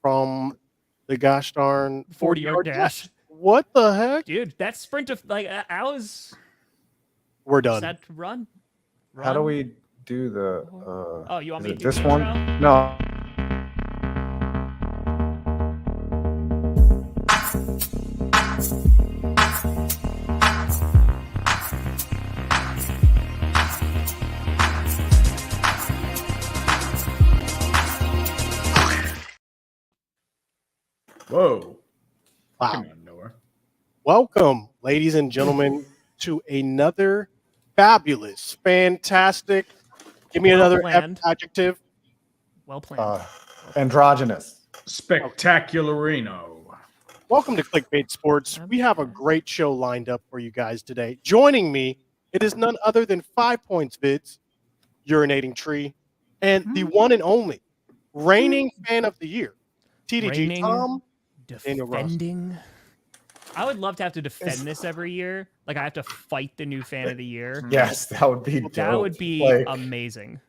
from the gosh darn 40-yard dash. What the heck? Dude, that sprint of like I was We're done. set to run. How do we do the oh, you want me to do this the one? intro? No. Whoa. Wow. Came out of nowhere. Welcome, ladies and gentlemen, to another fabulous, fantastic, give me another adjective. Well planned. Androgynous. Spectacularino. Welcome to Clickbait Sports. We have a great show lined up for you guys today. Joining me, it is none other than 5 Points Vids, Urinating Tree, and the one and only reigning fan of the year, TDG Reigning, Tom. defending. I would love to have to defend this every year. Like I have to fight the new fan of the year. Yes, that would be dope. That would be amazing.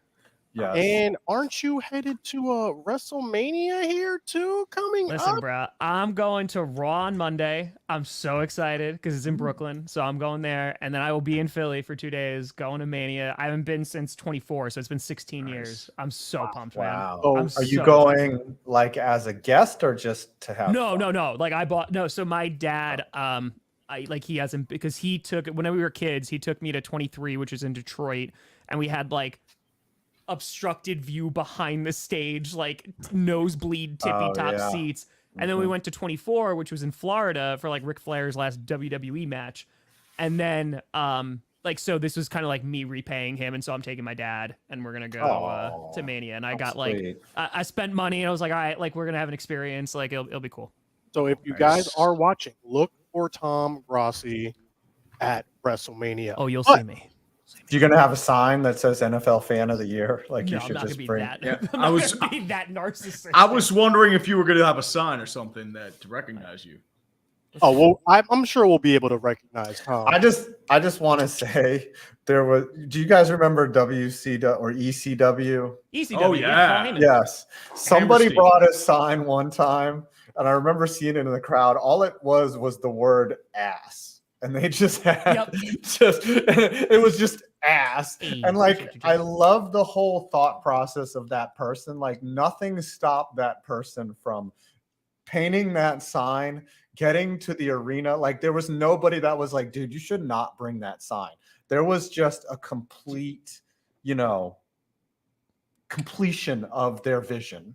Yes. And aren't you headed to WrestleMania here too coming Listen, up? bro, I'm going to Raw on Monday. I'm so excited because it's in Brooklyn. So I'm going there. And then I will be in Philly for 2 days going to Mania. I haven't been since 24, so it's been 16 years. I'm so pumped, man. Wow. Oh, are you going like as a guest or just to have No. fun? Like so my dad, he hasn't, because he took, when we were kids, he took me to 23, which is in Detroit. And we had like obstructed view behind the stage, like nosebleed tippy top seats. And then we went to 24, which was in Florida for like Ric Flair's last WWE match. And then so this was kind of like me repaying him, and so I'm taking my dad and we're gonna go to Mania. And I got sweet. I spent money and I was like, all right, like we're gonna have an experience, like it'll be cool. So if you guys are watching, look for Tom Grossi at WrestleMania. Oh, you'll see me. You're gonna have a sign that says NFL Fan of the Year. Like you should just bring. I was be that narcissistic. I was wondering if you were going to have a sign or something to recognize you. Oh well, I'm sure we'll be able to recognize Tom. I just want to say there was. Do you guys remember WCW or ECW? ECW. Oh yeah. Yes. Somebody Hammer brought a sign one time, and I remember seeing it in the crowd. All it was the word ass. And they just had it was just ass. And like I love the whole thought process of that person. Like nothing stopped that person from painting that sign, getting to the arena. Like there was nobody that was like, dude, you should not bring that sign. There was just a complete, completion of their vision.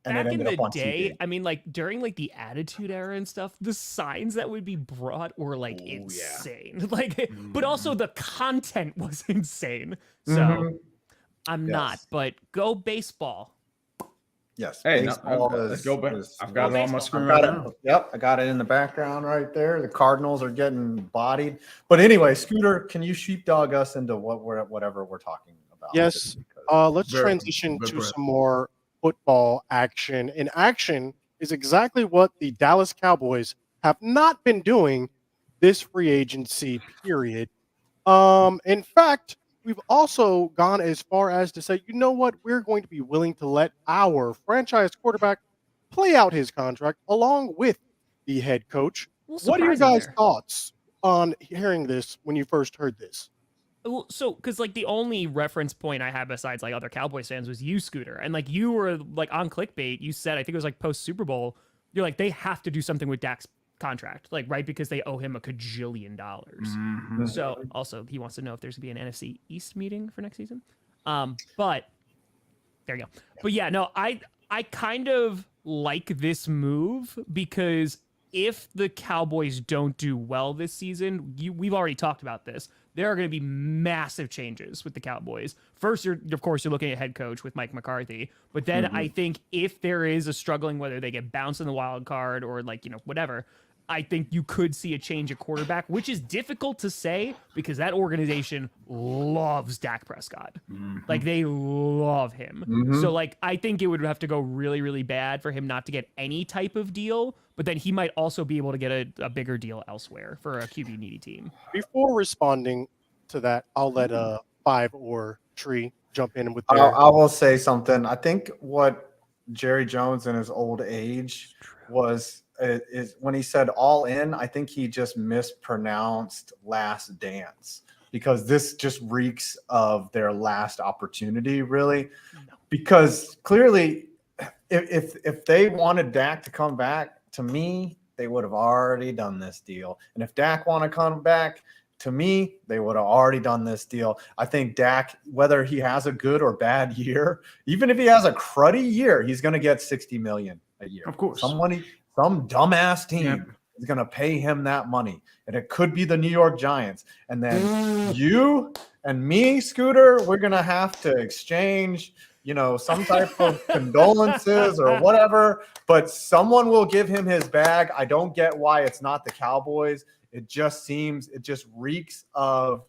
And back in the day, I mean, like during like the Attitude Era and stuff, the signs that would be brought were like insane. Yeah. Like, but also the content was insane. So I'm not, but go baseball. Yes. Hey, let's go back. I've got it on my screen right now. Yep, I got it in the background right there. The Cardinals are getting bodied. But anyway, Scooter, can you sheepdog us into whatever we're talking about? Yes. Let's transition to some more football action. And action is exactly what the Dallas Cowboys have not been doing this free agency period. In fact, we've also gone as far as to say, you know what, we're going to be willing to let our franchise quarterback play out his contract along with the head coach. What are your guys' thoughts on hearing this when you first heard this? Well, so because like the only reference point I had besides like other Cowboys fans was you, Scooter, and like you were like on Clickbait, you said, I think it was like post Super Bowl, you're like, they have to do something with Dak's contract, like right, because they owe him $1 cajillion. Mm-hmm. So also he wants to know if there's gonna be an NFC East meeting for next season. But there you go. But yeah, no, I kind of like this move because if the Cowboys don't do well this season, we've already talked about this. There are going to be massive changes with the Cowboys. First, you're looking at head coach with Mike McCarthy. But then I think if there is a struggling, whether they get bounced in the wild card or like, whatever, I think you could see a change at quarterback, which is difficult to say because that organization loves Dak Prescott. Like they love him. So like, I think it would have to go really, really bad for him not to get any type of deal, but then he might also be able to get a bigger deal elsewhere for a QB needy team. Before responding to that, I'll let 5 or Tree jump in with their... I will say something. I think what Jerry Jones in his old age is when he said all in, I think he just mispronounced Last Dance, because this just reeks of their last opportunity, really. Because clearly, if they wanted Dak to come back, to me, they would have already done this deal. And if Dak want to come back, to me, they would have already done this deal. I think Dak, whether he has a good or bad year, even if he has a cruddy year, he's going to get $60 million a year. Of course. Some dumbass team is going to pay him that money. And it could be the New York Giants. And then you and me, Scooter, we're going to have to exchange, some type of condolences or whatever. But someone will give him his bag. I don't get why it's not the Cowboys. It just reeks of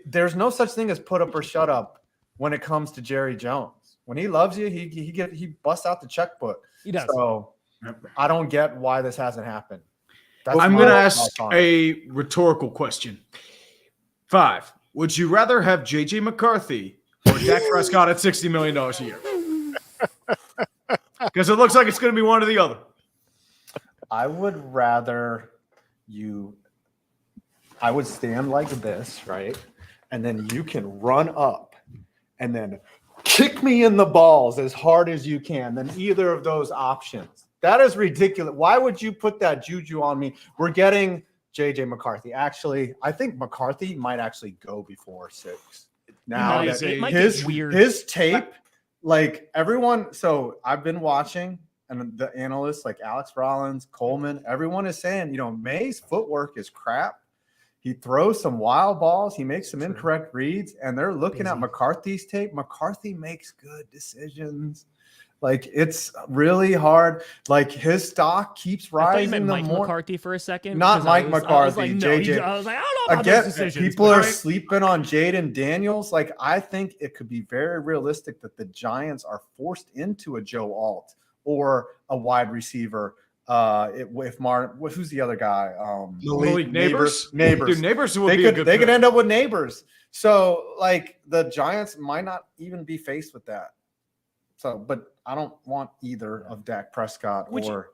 there's no such thing as put up or shut up when it comes to Jerry Jones. When he loves you, he busts out the checkbook. He does. So I don't get why this hasn't happened. I'm going to ask a rhetorical question. 5. Would you rather have J.J. McCarthy or Dak Prescott at $60 million a year? Because it looks like it's going to be one or the other. I would rather I would stand like this, right? And then you can run up and then kick me in the balls as hard as you can than either of those options. That is ridiculous. Why would you put that juju on me? We're getting J.J. McCarthy. Actually, I think McCarthy might actually go before 6. Now that his tape, like everyone, so I've been watching, and the analysts like Alex Rollins, Coleman, everyone is saying, May's footwork is crap. He throws some wild balls. He makes some incorrect reads, and they're looking at McCarthy's tape. McCarthy makes good decisions. Like, it's really hard. Like, his stock keeps rising. I thought you meant Mike McCarthy for a second. Not Mike McCarthy, JJ. I was like, I don't know about those decisions. People are sleeping on Jaden Daniels. Like, I think it could be very realistic that the Giants are forced into a Joe Alt or a wide receiver. Who's the other guy? Neighbors. Dude, Neighbors would be a good They could end up with Neighbors. So, like, the Giants might not even be faced with that. So, but I don't want either of Dak Prescott or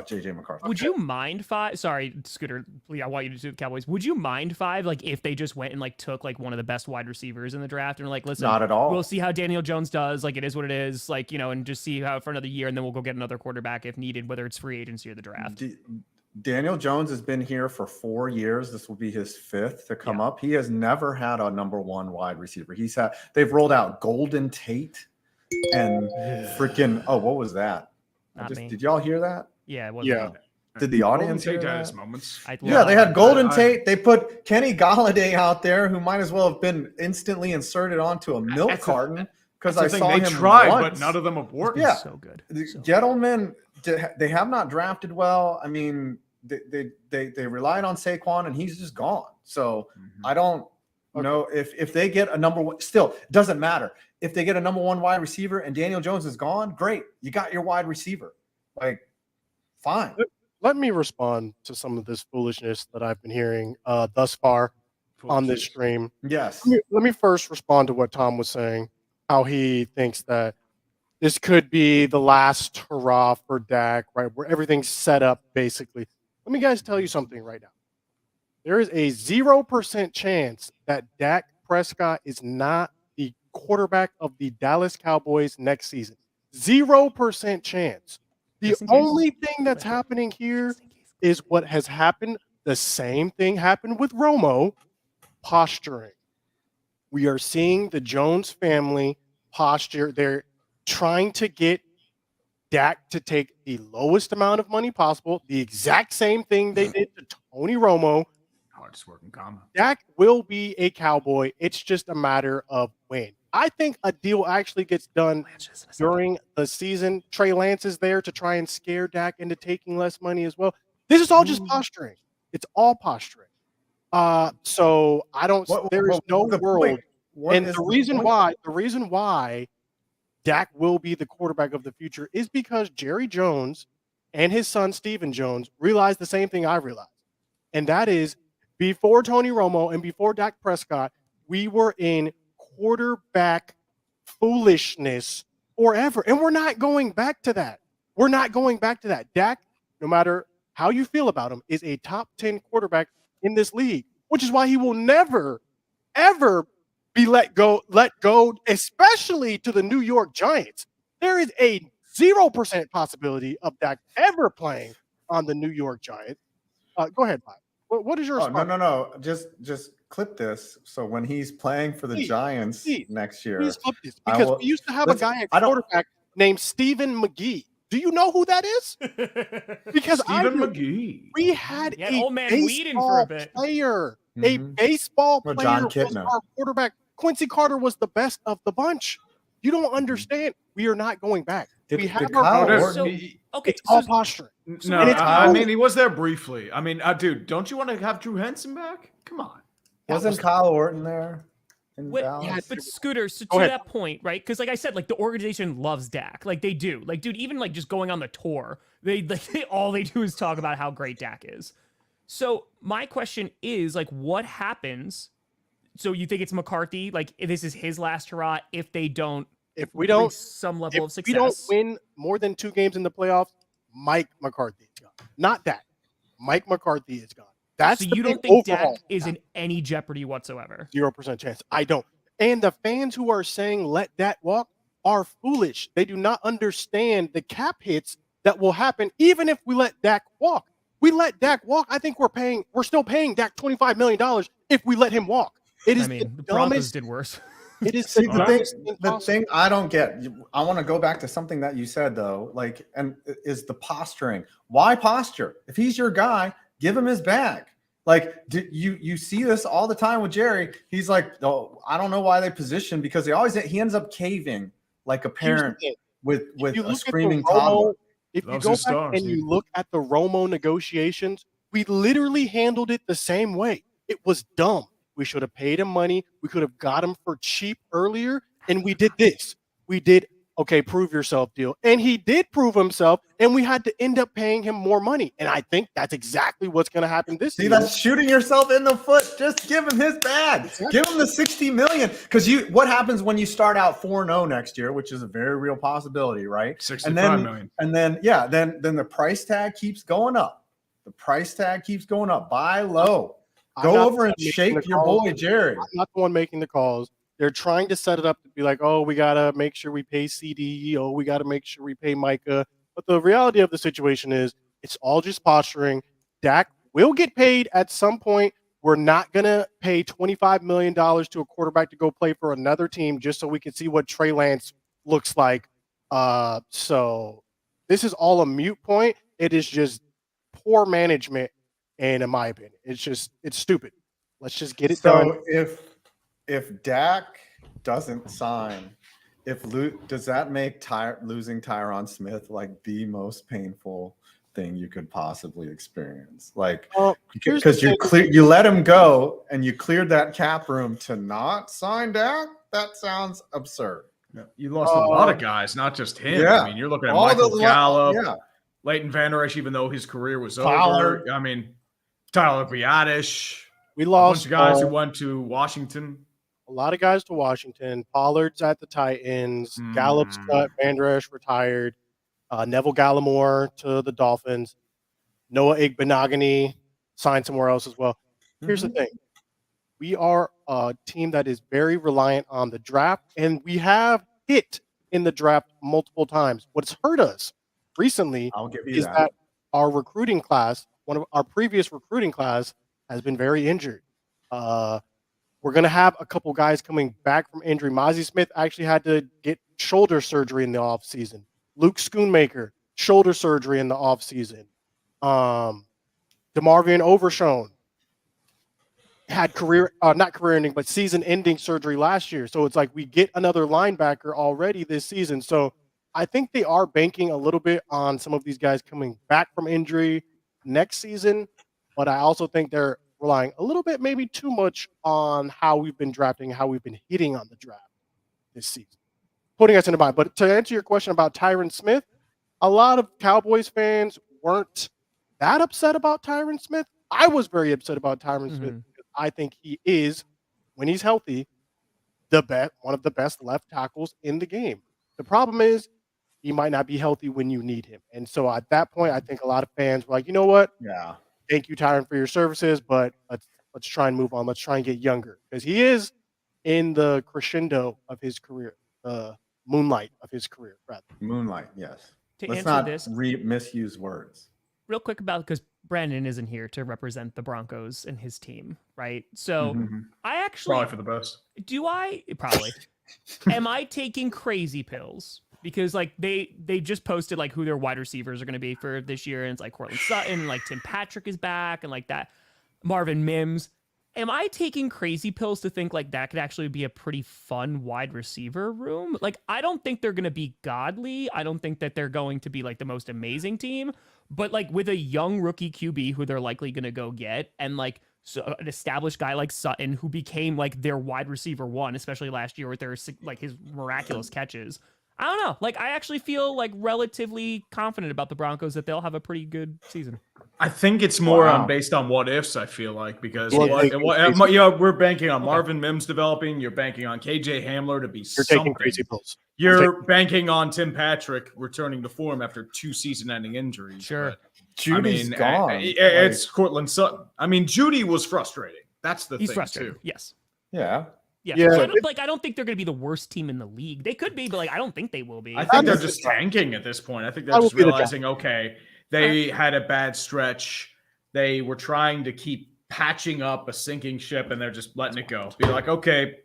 J.J. McCarthy. Would you mind 5? Sorry, Scooter. I want you to do the Cowboys. Would you mind 5? Like, if they just went and like took like one of the best wide receivers in the draft and like, listen, not at all. We'll see how Daniel Jones does. Like, it is what it is. Like, and just see how for another year, and then we'll go get another quarterback if needed, whether it's free agency or the draft. Daniel Jones has been here for 4 years. This will be his 5th to come up. He has never had a number 1 wide receiver. They've rolled out Golden Tate and freaking what was that? Did y'all hear that? Yeah, it was. Yeah. Did the audience hear Tate that? moments? Yeah, they had Golden Tate. They put Kenny Galladay out there, who might as well have been instantly inserted onto a milk carton, because I saw him tried, once. but none of them have worked. Yeah, so good. Gettleman, they have not drafted well. I mean, they relied on Saquon, and he's just gone. So I don't know if they get a number 1. Still, it doesn't matter. If they get a number 1 wide receiver and Daniel Jones is gone, great. You got your wide receiver. Like, fine. Let me respond to some of this foolishness that I've been hearing thus far on this stream. Yes. Let me first respond to what Tom was saying, how he thinks that this could be the last hurrah for Dak, right, where everything's set up, basically. Let me guys tell you something right now. There is a 0% chance that Dak Prescott is not the quarterback of the Dallas Cowboys next season. 0% chance. The only thing that's happening here is what has happened. The same thing happened with Romo, posturing. We are seeing the Jones family posture. They're trying to get Dak to take the lowest amount of money possible. The exact same thing they did to Tony Romo. Hardest working comma. Dak will be a Cowboy. It's just a matter of when. I think a deal actually gets done during the season. Trey Lance is there to try and scare Dak into taking less money as well. This is all just posturing. It's all posturing. So I don't. There is no world. And the reason why Dak will be the quarterback of the future is because Jerry Jones and his son Stephen Jones realized the same thing I realized, and that is before Tony Romo and before Dak Prescott, we were in quarterback foolishness forever. And we're not going back to that. We're not going back to that. Dak, no matter how you feel about him, is a top 10 quarterback in this league, which is why he will never, ever be let go, especially to the New York Giants. There is a 0% possibility of Dak ever playing on the New York Giants. Go ahead, Bob. What is your response? No. Just clip this. So when he's playing for the Giants next year, please clip this, because we used to have a guy at quarterback named Stephen McGee. Do you know who that is? Because Stephen McGee. We had a old man Whedon for a bit. player, a baseball player John was Kitna. our quarterback. Quincy Carter was the best of the bunch. You don't understand. We are not going back. We have our it's all posturing. No, I mean, he was there briefly. I mean, dude, don't you want to have Drew Henson back? Come on. Wasn't Kyle Orton there? Yeah, but Scooter, so to that point, right? Because like I said, like the organization loves Dak, like they do. Like, dude, even like just going on the tour, all they do is talk about how great Dak is. So my question is, like, what happens? So you think it's McCarthy? Like, this is his last hurrah if we don't reach some level of success. If we don't win more than 2 games in the playoffs, Mike McCarthy is gone. Not Dak. Mike McCarthy is gone. That's so you don't think Dak is in any jeopardy whatsoever? 0% chance. I don't. And the fans who are saying let Dak walk are foolish. They do not understand the cap hits that will happen even if we let Dak walk. We let Dak walk. I think we're still paying Dak $25 million if we let him walk. It is the Broncos did worse. It is the thing I don't get. I want to go back to something that you said though, like, and is the posturing. Why posture? If he's your guy, give him his bag. Like, you see this all the time with Jerry. He's like, oh, I don't know why they position, because he ends up caving like a parent with a screaming toddler. If you go back and you look at the Romo negotiations, we literally handled it the same way. It was dumb. We should have paid him money. We could have got him for cheap earlier. And we did this. We did, okay, prove yourself deal. And he did prove himself. And we had to end up paying him more money. And I think that's exactly what's going to happen this season. That's shooting yourself in the foot. Just give him his bag. Exactly. Give him the $60 million. Because what happens when you start out 4-0 next year, which is a very real possibility, right? $65 million. And then the price tag keeps going up. The price tag keeps going up. Buy low. Go over and shake your boy, Jerry. I'm not the one making the calls. They're trying to set it up to be like, oh, we got to make sure we pay CD. Oh, we got to make sure we pay Micah. But the reality of the situation is it's all just posturing. Dak will get paid at some point. We're not going to pay $25 million to a quarterback to go play for another team just so we can see what Trey Lance looks like. So this is all a moot point. It is just poor management. And in my opinion, it's stupid. Let's just get it done. So if Dak doesn't sign, does that make losing Tyron Smith like the most painful thing you could possibly experience? Like, because you let him go and you cleared that cap room to not sign Dak? That sounds absurd. Yeah. You lost a lot of guys, not just him. Yeah. I mean, you're looking at Michael Gallup, Leighton Vander Esch, even though his career was over. I mean, Tyler Biadasz. We lost a bunch of guys who went to Washington. A lot of guys to Washington. Pollard's at the Titans. Gallup's cut. Vander Esch retired. Neville Gallimore to the Dolphins. Noah Igbenogany signed somewhere else as well. Here's the thing. We are a team that is very reliant on the draft, and we have hit in the draft multiple times. What's hurt us recently is that our recruiting class, one of our previous recruiting class, has been very injured. We're going to have a couple guys coming back from injury. Mozzie Smith actually had to get shoulder surgery in the offseason. Luke Schoonmaker, shoulder surgery in the offseason. DeMarvion Overshone had not career-ending, but season-ending surgery last year. So it's like we get another linebacker already this season. So I think they are banking a little bit on some of these guys coming back from injury next season, but I also think they're relying a little bit, maybe too much, on how we've been drafting, how we've been hitting on the draft this season, putting us in a bind. But to answer your question about Tyron Smith, a lot of Cowboys fans weren't that upset about Tyron Smith. I was very upset about Tyron Smith because I think he is, when he's healthy, one of the best left tackles in the game. The problem is he might not be healthy when you need him. And so at that point, I think a lot of fans were like, you know what? Yeah. Thank you, Tyron, for your services, but let's try and move on. Let's try and get younger because he is in the crescendo of his career, the moonlight of his career, rather. Moonlight, yes. To Let's answer not this, misuse words. real quick about because Brandon isn't here to represent the Broncos and his team, right? So I actually Probably for the best. do I probably am I taking crazy pills? Because like they just posted like who their wide receivers are going to be for this year, and it's like Cortland Sutton, and like Tim Patrick is back, and like that Marvin Mims. Am I taking crazy pills to think like that could actually be a pretty fun wide receiver room? Like, I don't think they're going to be godly. I don't think that they're going to be like the most amazing team, but like with a young rookie QB who they're likely going to go get, and like so an established guy like Sutton who became like their wide receiver one, especially last year with their like his miraculous catches. I don't know. Like, I actually feel like relatively confident about the Broncos that they'll have a pretty good season. I think it's more based on what ifs. I feel like because we're banking on Marvin Mims developing. You're banking on KJ Hamler to be taking crazy pills. You're banking on Tim Patrick returning to form after 2 season-ending injuries. Sure, Judy's gone. It's Cortland Sutton. I mean, Judy was frustrating. That's the thing. He's frustrating. Too. Yes. Yeah. Yeah. So I don't think they're going to be the worst team in the league. They could be, but like I don't think they will be. I think they're just tanking at this point. I think they're just realizing, okay, they had a bad stretch. They were trying to keep patching up a sinking ship, and they're just letting it go. Be like, okay,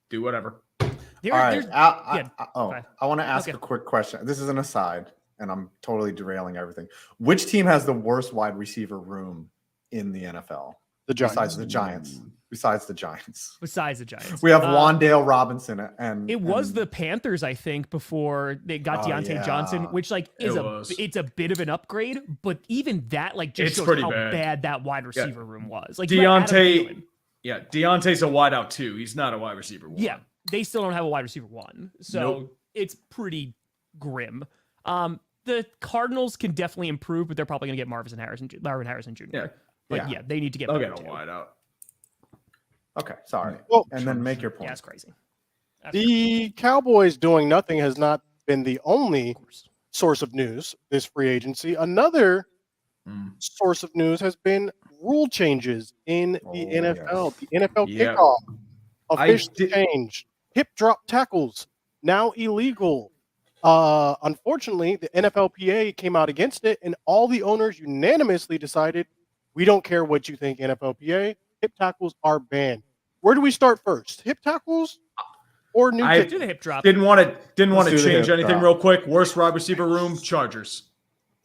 do whatever. All right. I want to ask a quick question. This is an aside, and I'm totally derailing everything. Which team has the worst wide receiver room in the NFL? The Giants. Besides the Giants. Besides the Giants. We have Wan'Dale Robinson and it was the Panthers, I think, before they got Deontay Johnson, which like it's a bit of an upgrade, but even that like just shows how bad that wide receiver room was. Like Deontay's a wideout too. He's not a wide receiver one. Yeah, they still don't have a wide receiver one, so it's pretty grim. The Cardinals can definitely improve, but they're probably going to get Marvin Harrison Jr. Yeah. But they need to get a wideout. Okay, sorry. Well, and then make your point. Yeah, it's crazy. The Cowboys doing nothing has not been the only source of news this free agency. Another source of news has been rule changes in the NFL. The NFL kickoff officially changed. Hip drop tackles now illegal. Unfortunately, the NFLPA came out against it, and all the owners unanimously decided, we don't care what you think, NFLPA. Hip tackles are banned. Where do we start first? Hip tackles or new do the hip drop? Didn't want to change anything real quick. Worst wide receiver room, Chargers.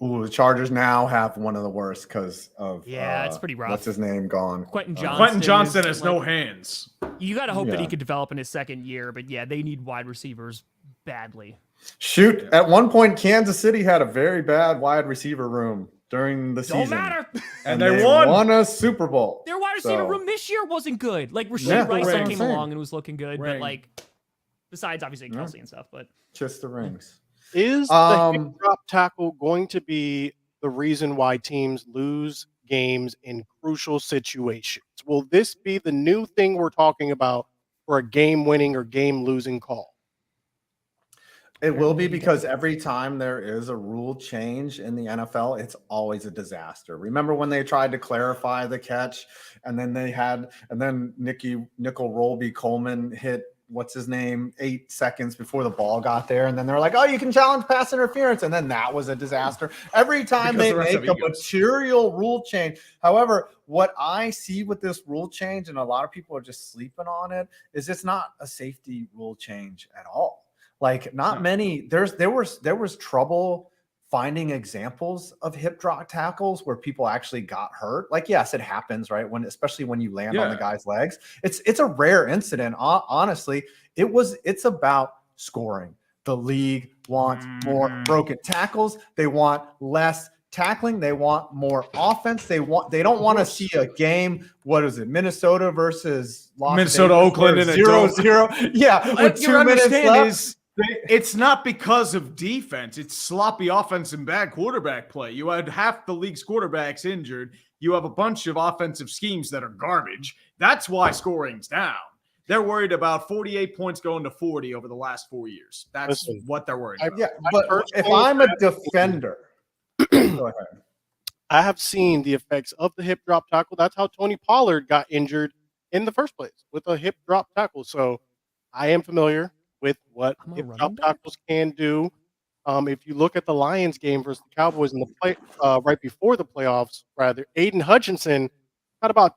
Ooh, the Chargers now have one of the worst because of it's pretty rough. What's his name gone? Quentin Johnson. Quentin Johnson has no hands. You got to hope that he could develop in his second year, but they need wide receivers badly. Shoot, at one point, Kansas City had a very bad wide receiver room during the season. Don't matter. And they won a Super Bowl. Their wide receiver room this year wasn't good. Like Rashid Rice came along and was looking good, but like besides obviously Kelsey and stuff, but just the rings. Is the hip drop tackle going to be the reason why teams lose games in crucial situations? Will this be the new thing we're talking about for a game-winning or game-losing call? It will be, because every time there is a rule change in the NFL, it's always a disaster. Remember when they tried to clarify the catch, and then Nickel Roby-Coleman hit what's his name 8 seconds before the ball got there, and then they're like, oh, you can challenge pass interference, and then that was a disaster. Every time they make a material rule change. However, what I see with this rule change, and a lot of people are just sleeping on it, is it's not a safety rule change at all. Like not many. There was trouble finding examples of hip drop tackles where people actually got hurt. Like, yes, it happens, right? Especially when you land on the guy's legs. It's a rare incident. Honestly, it's about scoring. The league wants more broken tackles. They want less tackling. They want more offense. They don't want to see a game. What is it? Minnesota versus Oakland in a 0-0. Yeah, with 2 minutes left. It's not because of defense. It's sloppy offense and bad quarterback play. You had half the league's quarterbacks injured. You have a bunch of offensive schemes that are garbage. That's why scoring's down. They're worried about 48 points going to 40 over the last 4 years. That's what they're worried about. Yeah, but if I'm a defender, go ahead. I have seen the effects of the hip drop tackle. That's how Tony Pollard got injured in the first place, with a hip drop tackle. So I am familiar with what hip drop tackles can do. If you look at the Lions game versus the Cowboys in the right before the playoffs, rather, Aiden Hutchinson had about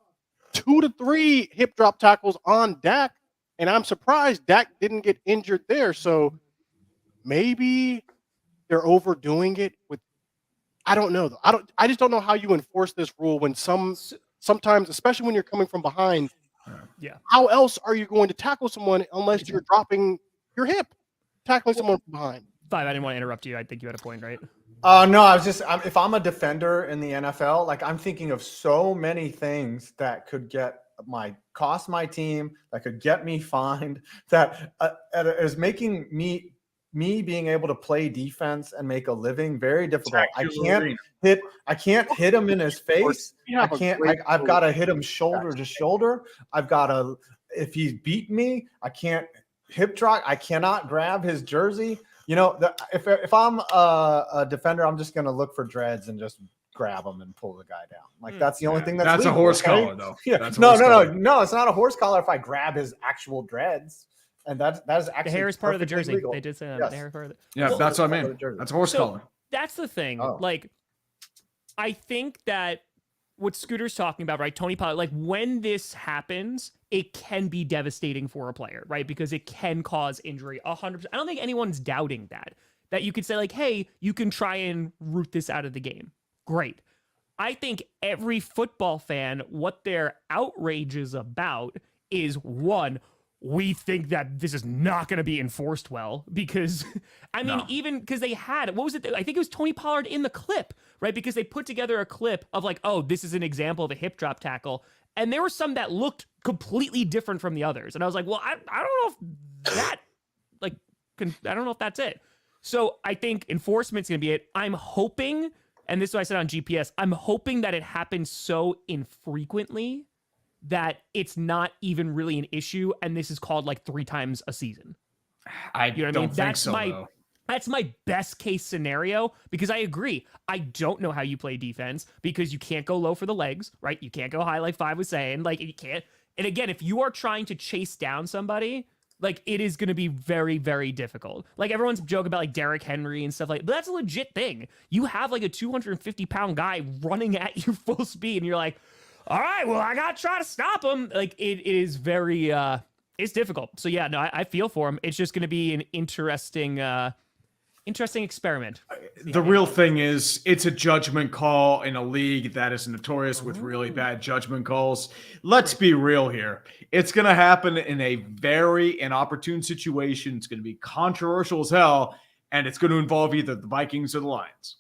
2 to 3 hip drop tackles on Dak, and I'm surprised Dak didn't get injured there. So maybe they're overdoing it with. I don't know though. I just don't know how you enforce this rule when sometimes, especially when you're coming from behind. Yeah. How else are you going to tackle someone unless you're dropping your hip, tackling someone from behind? I didn't want to interrupt you. I think you had a point, right? No, if I'm a defender in the NFL, like I'm thinking of so many things that could cost my team, that could get me fined, that is making me being able to play defense and make a living very difficult. I can't hit him in his face. I've got to hit him shoulder to shoulder. If he's beaten me, I can't hip drop. I cannot grab his jersey. You know, if I'm a defender, I'm just going to look for dreads and just grab him and pull the guy down. Like that's the only thing that's legal, a horse collar, though. Yeah. No, it's not a horse collar if I grab his actual dreads. And that is actually the hair is part of the jersey. Legal. They did say that. Yes. The hair is part of it. Yeah, that's what I mean. That's a horse collar. That's the thing. Oh. Like, I think that what Scooter's talking about, right? Tony Pollard, like when this happens, it can be devastating for a player, right? Because it can cause injury 100%. I don't think anyone's doubting that you could say like, hey, you can try and root this out of the game. Great. I think every football fan, what their outrage is about is one, we think that this is not going to be enforced well because, I mean, even because they had, what was it? I think it was Tony Pollard in the clip, right? Because they put together a clip of like, oh, this is an example of a hip drop tackle. And there were some that looked completely different from the others. And I was like, well, I don't know if that, like, I don't know if that's it. So I think enforcement's going to be it. I'm hoping, and this is what I said on GPS, I'm hoping that it happens so infrequently that it's not even really an issue, and this is called like 3 times a season. I don't think so, though. That's my best case scenario, because I agree. I don't know how you play defense because you can't go low for the legs, right? You can't go high like Five was saying. Like, you can't. And again, if you are trying to chase down somebody, like, it is going to be very, very difficult. Like, everyone's joking about like Derrick Henry and stuff like that, but that's a legit thing. You have like a 250-pound guy running at you full speed, and you're like, all right, well, I got to try to stop him. Like, it is very, it's difficult. So, yeah, no, I feel for him. It's just going to be an interesting experiment. The real thing is it's a judgment call in a league that is notorious with really bad judgment calls. Let's be real here. It's going to happen in a very inopportune situation. It's going to be controversial as hell, and it's going to involve either the Vikings or the Lions.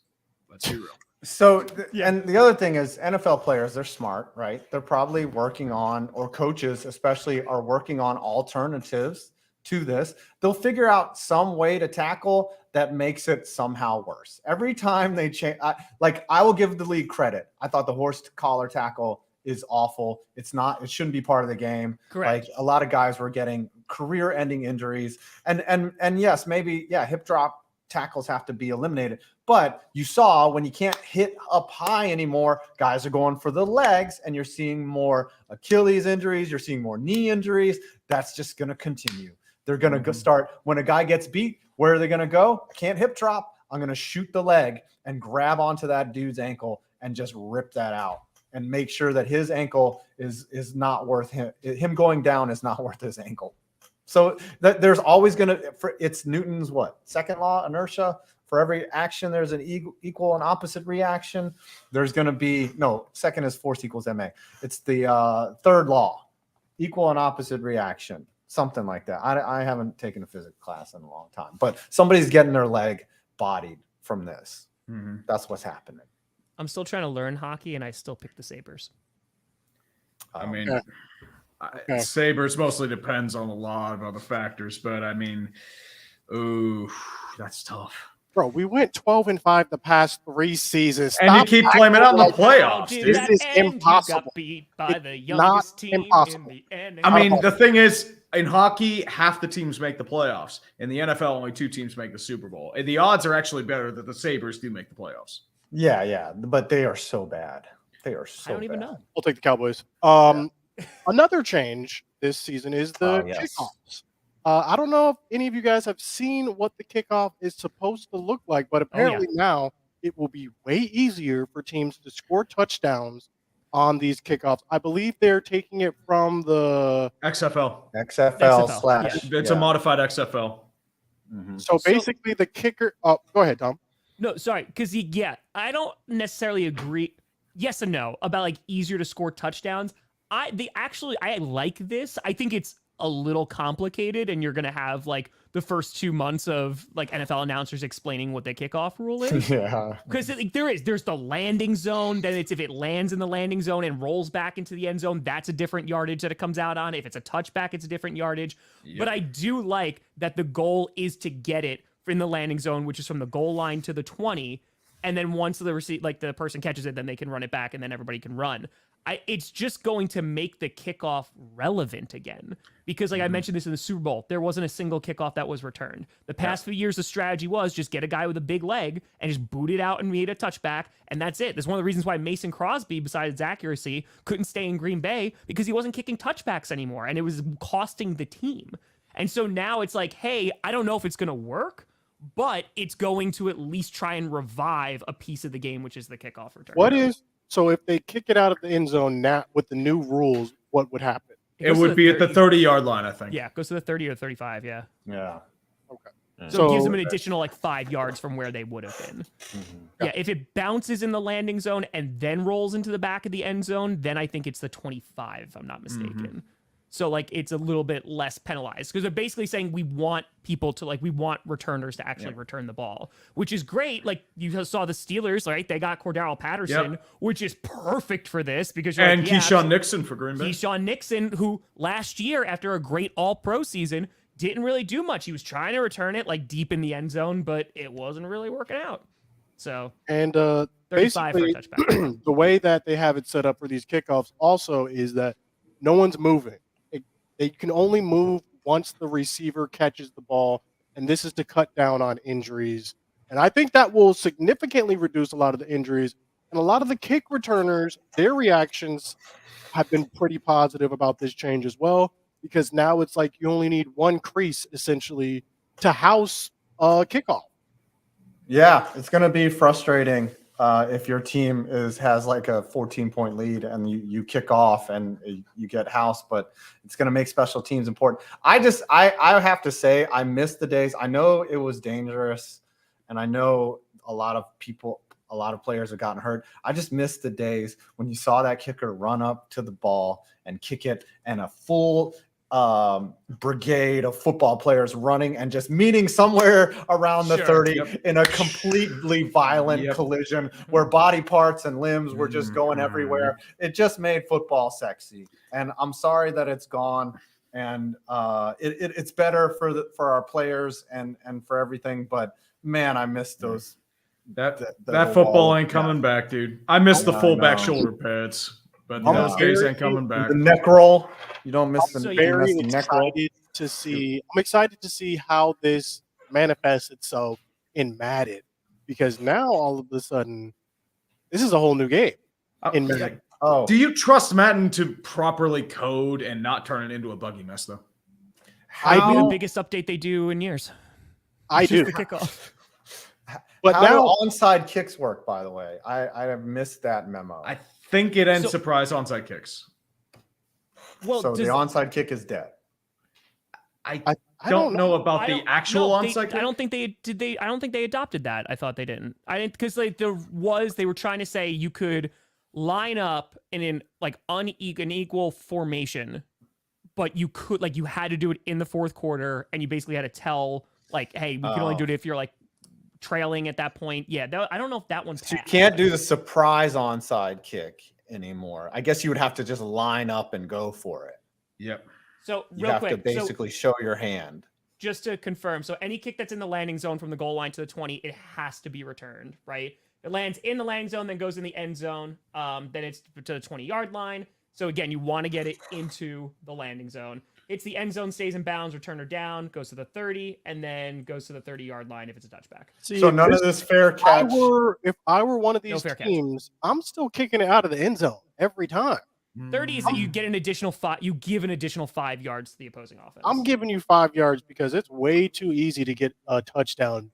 Let's be real. So, and the other thing is NFL players, they're smart, right? They're probably working on, or coaches especially, are working on alternatives to this. They'll figure out some way to tackle that makes it somehow worse. Every time they change, I will give the league credit. I thought the horse collar tackle is awful. It shouldn't be part of the game. Correct. Like, a lot of guys were getting career-ending injuries. And yes, maybe, hip drop tackles have to be eliminated. But you saw when you can't hit up high anymore, guys are going for the legs, and you're seeing more Achilles injuries. You're seeing more knee injuries. That's just going to continue. They're going to start when a guy gets beat. Where are they going to go? I can't hip drop. I'm going to shoot the leg and grab onto that dude's ankle and just rip that out and make sure that his ankle is not worth him going down is not worth his ankle. So there's always going to, it's Newton's second law, inertia. For every action, there's an equal and opposite reaction. There's going to be, second is force equals MA. It's the third law, equal and opposite reaction, something like that. I haven't taken a physics class in a long time, but somebody's getting their leg bodied from this. Mm-hmm. That's what's happening. I'm still trying to learn hockey, and I still pick the Sabres. I mean, Sabres mostly depends on a lot of other factors, but I mean, that's tough. Bro, we went 12-5 the past 3 seasons. And you keep blaming it on the playoffs, dude. This is impossible. Beat by the not team impossible. in the I mean, the thing is, in hockey, half the teams make the playoffs. In the NFL, only 2 teams make the Super Bowl. And the odds are actually better that the Sabres do make the playoffs. Yeah, but they are so bad. They are so bad. I don't even know. We'll take the Cowboys. Another change this season is the kickoffs. I don't know if any of you guys have seen what the kickoff is supposed to look like, but apparently now it will be way easier for teams to score touchdowns on these kickoffs. I believe they're taking it from the XFL. It's a modified XFL. Mm-hmm. So basically the kicker. Oh, go ahead, Tom. No, sorry, because I don't necessarily agree. Yes and no about like easier to score touchdowns. I like this. I think it's a little complicated, and you're gonna have like the first 2 months of like NFL announcers explaining what the kickoff rule is. Because there's the landing zone. Then it's if it lands in the landing zone and rolls back into the end zone, that's a different yardage that it comes out on. If it's a touchback, it's a different yardage. Yep. But I do like that the goal is to get it in the landing zone, which is from the goal line to the 20. And then once the person catches it, then they can run it back, and then everybody can run. It's just going to make the kickoff relevant again. Because I mentioned this in the Super Bowl, there wasn't a single kickoff that was returned. The past few years, the strategy was just get a guy with a big leg and just boot it out and made a touchback, and that's it. That's one of the reasons why Mason Crosby, besides his accuracy, couldn't stay in Green Bay, because he wasn't kicking touchbacks anymore, and it was costing the team. And so now it's like, hey, I don't know if it's going to work, but it's going to at least try and revive a piece of the game, which is the kickoff return. So if they kick it out of the end zone now with the new rules, what would happen? It would be at the 30-yard line, I think. Yeah, it goes to the 30 or 35, Yeah. Okay. So it gives them an additional like 5 yards from where they would have been. Mm-hmm. Yeah, if it bounces in the landing zone and then rolls into the back of the end zone, then I think it's the 25, if I'm not mistaken. Mm-hmm. So like it's a little bit less penalized, because they're basically saying we want people to we want returners to actually return the ball, which is great. Like you saw the Steelers, right? They got Cordell Patterson, which is perfect for this, because Keyshawn Nixon for Green Bay. Keyshawn Nixon, who last year after a great All-Pro season didn't really do much. He was trying to return it like deep in the end zone, but it wasn't really working out. So basically the way that they have it set up for these kickoffs also is that no one's moving. They can only move once the receiver catches the ball, and this is to cut down on injuries. And I think that will significantly reduce a lot of the injuries. And a lot of the kick returners, their reactions have been pretty positive about this change as well, because now it's like you only need one crease, essentially, to house a kickoff. Yeah, it's going to be frustrating if your team has like a 14-point lead and you kick off and you get housed, but it's going to make special teams important. I have to say, I miss the days. I know it was dangerous, and I know a lot of players have gotten hurt. I just miss the days when you saw that kicker run up to the ball and kick it, and a full brigade of football players running and just meeting somewhere around the 30 in a completely violent collision where body parts and limbs were just going everywhere. It just made football sexy, and I'm sorry that it's gone. And it's better for our players and for everything, but man, I miss those. That football ain't coming back, dude. I miss the fullback shoulder pads. But those days ain't coming back. The neck roll, you don't miss the neck roll. I'm excited to see how this manifests itself in Madden, because now all of a sudden, this is a whole new game in Madden. Do you trust Madden to properly code and not turn it into a buggy mess, though? I do. The biggest update they do in years. I do. The kickoff. But how now onside kicks work, by the way. I have missed that memo. I think it ends surprise onside kicks. Well, so the onside kick is dead. I don't know about the actual onside kick. I don't think they did. I don't think they adopted that. I thought they didn't. I didn't, because they were trying to say you could line up in like unequal formation, but you could you had to do it in the fourth quarter, and you basically had to tell hey, we can only do it if you're trailing at that point. Yeah, I don't know if that one's passed. So you can't do the surprise onside kick anymore. I guess you would have to just line up and go for it. Yep. So you have to basically show your hand. Just to confirm, so any kick that's in the landing zone from the goal line to the 20, it has to be returned, right? It lands in the landing zone, then goes in the end zone. Then it's to the 20-yard line. So again, you want to get it into the landing zone. Hits the end zone, stays in bounds, returner down, goes to the 30, and then goes to the 30-yard line if it's a touchback. See, so none of this fair catch. If I were one of these teams, I'm still kicking it out of the end zone every time. 30 is that you get an additional 5. You give an additional 5 yards to the opposing offense. I'm giving you 5 yards because it's way too easy to get a touchdown.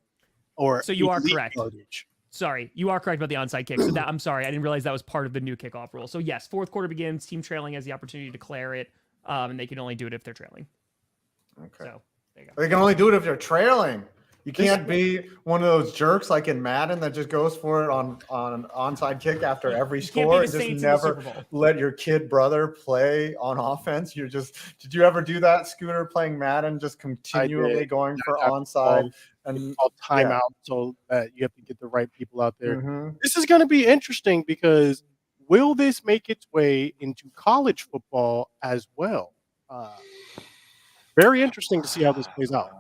So you are correct. Yardage. Sorry, you are correct about the onside kick. So that I'm sorry, I didn't realize that was part of the new kickoff rule. So yes, fourth quarter begins. Team trailing has the opportunity to declare it, and they can only do it if they're trailing. Okay. So there you go. They can only do it if they're trailing. You can't be one of those jerks like in Madden that just goes for it on an onside kick after every score and just never let your kid brother play on offense. Did you ever do that, Scooter, playing Madden, just continually going for onside? And timeout, so that you have to get the right people out there. Mm-hmm. This is going to be interesting because will this make its way into college football as well? Very interesting to see how this plays out.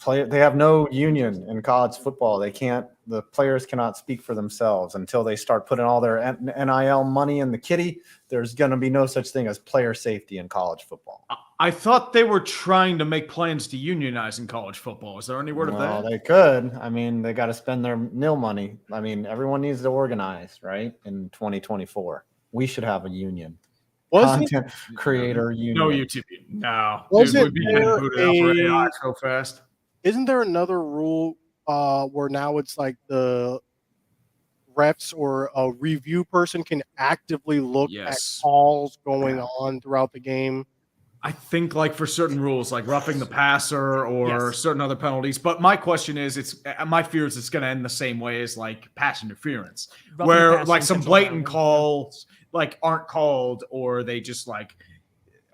They have no union in college football. The players cannot speak for themselves until they start putting all their NIL money in the kitty. There's going to be no such thing as player safety in college football. I thought they were trying to make plans to unionize in college football. Is there any word of that? Well, they could. I mean, they got to spend their nil money. I mean, everyone needs to organize, right? In 2024, we should have a union. Content creator union. No YouTube. No. Dude, we'd be getting booted out for AI so fast. Isn't there another rule where now it's like the refs or a review person can actively look at calls going on throughout the game? I think like for certain rules, like roughing the passer or certain other penalties. But my question is, my fear is it's going to end the same way as like pass interference, where like some blatant calls like aren't called, or they just like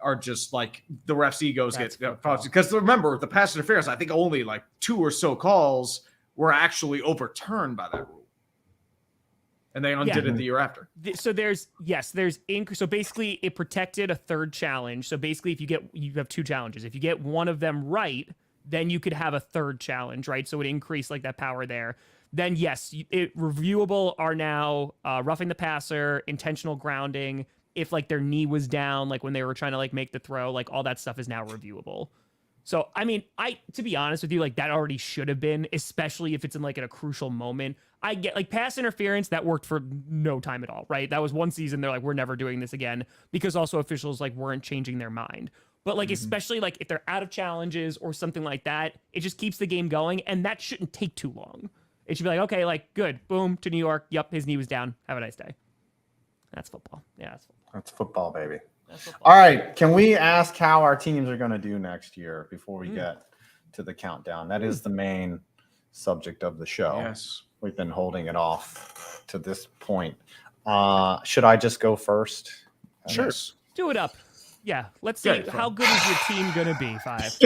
are just like the ref's egos get because remember the pass interference. I think only like 2 or so calls were actually overturned by that rule. And they undid it the year after. So so basically it protected a third challenge. So basically you have 2 challenges. If you get one of them right, then you could have a third challenge, right? So it increased like that power there. Then yes, reviewable are now roughing the passer, intentional grounding. If like their knee was down, like when they were trying to like make the throw, like all that stuff is now reviewable. So, I mean, to be honest with you, like that already should have been, especially if it's in like in a crucial moment. I get like pass interference that worked for no time at all, right? That was one season. They're like, we're never doing this again because also officials like weren't changing their mind. But like, especially like if they're out of challenges or something like that, it just keeps the game going. And that shouldn't take too long. It should be like, okay, like good, boom, to New York. Yep, his knee was down. Have a nice day. That's football. Yeah, that's football. That's football, baby. All right. Can we ask how our teams are going to do next year before we get to the countdown? That is the main subject of the show. Yes. We've been holding it off to this point. Should I just go first? Sure. Do it up. Yeah. Let's see. How good is your team going to be, 5?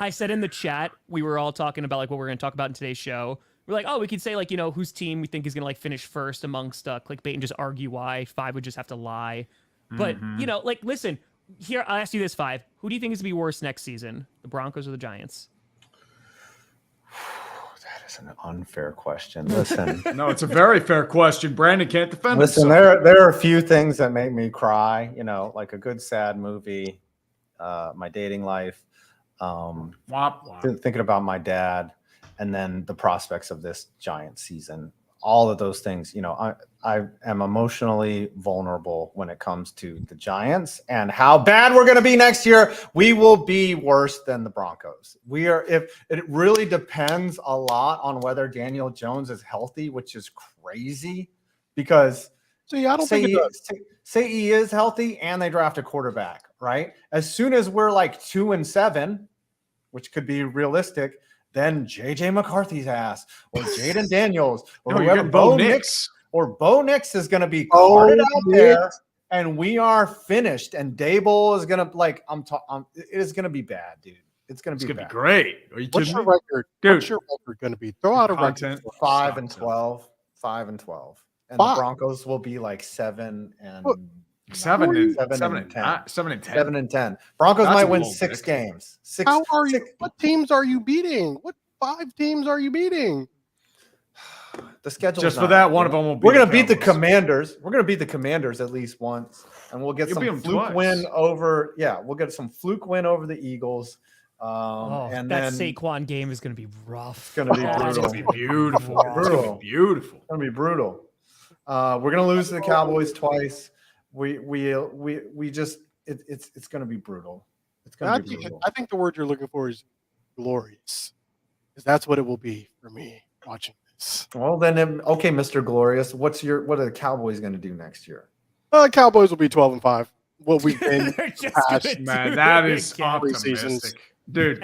I said in the chat, we were all talking about like what we're going to talk about in today's show. We're like, oh, we could say like, you know, whose team we think is going to like finish first amongst Clickbait and just argue why. 5 would just have to lie. But, you know, like, listen, here, I'll ask you this, 5. Who do you think is going to be worse next season? The Broncos or the Giants? That is an unfair question. Listen. No, it's a very fair question. Brandon can't defend Listen, there are a few things that make me cry, you know, like a good sad movie, my dating life, thinking about my dad, and then the prospects of this Giants season. All of those things, you know, I am emotionally vulnerable when it comes to the Giants and how bad we're going to be next year. We will be worse than the Broncos. If it really depends a lot on whether Daniel Jones is healthy, which is crazy because I don't think it does. Say he is healthy and they draft a quarterback, right? As soon as we're like 2-7, which could be realistic, then JJ McCarthy's ass or Jaden Daniels or whoever Bo Nix is going to be carted out there, and we are finished. And Dable is going to it is going to be bad, dude. It's going to be great. Are you What's your record? Dude. What's your record going to be? Throw out a record. 5-12, 5-12, and the Broncos will be like 7 and 10. Broncos might win 6 games. How are you? What teams are you beating? What 5 teams are you beating? The schedule just for that, one of them will be. We're gonna beat the Commanders. We're gonna beat the Commanders at least once, and we'll get some fluke win over. Yeah, we'll get some fluke win over the Eagles. And that then Saquon game is gonna be rough. It's gonna be brutal. It's gonna be beautiful. It's gonna be beautiful. It's gonna be brutal. We're gonna lose to the Cowboys twice. We just it's gonna be brutal. It's gonna be brutal. I think the word you're looking for is glorious, because that's what it will be for me watching this. Well, then, okay, Mr. Glorious, what are the Cowboys going to do next year? Cowboys will be 12-5. What we've been past, man, that is optimistic, dude.